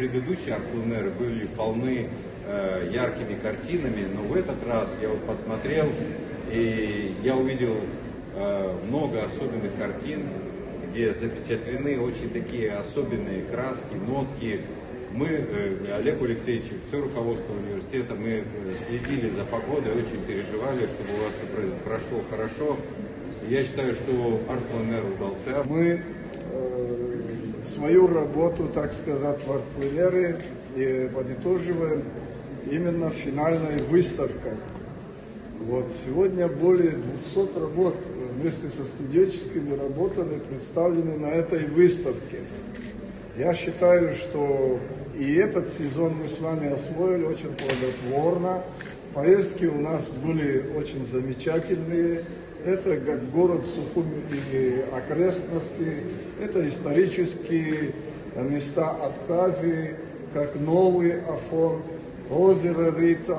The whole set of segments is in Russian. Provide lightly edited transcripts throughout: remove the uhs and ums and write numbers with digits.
предыдущие арт-пленеры были полны яркими картинами, но в этот раз я вот посмотрел, и я увидел много особенных картин, где запечатлены очень такие особенные краски, нотки. Мы, Олег Алексеевич, все руководство университета, мы следили за погодой, очень переживали, чтобы у вас все прошло хорошо. Я считаю, что арт-пленер удался. Мы свою работу, так сказать, в арт-пленере подытоживаем именно финальной выставкой. Вот. Сегодня более 200 работ вместе со студенческими работами представлены на этой выставке. Я считаю, что и этот сезон мы с вами освоили очень плодотворно. Поездки у нас были очень замечательные. Это как город Сухуми и окрестности, это исторические места Абхазии, как Новый Афон, озеро Рица.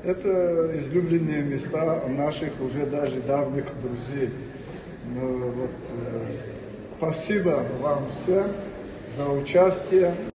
Это излюбленные места наших уже даже давних друзей. Спасибо вам всем за участие.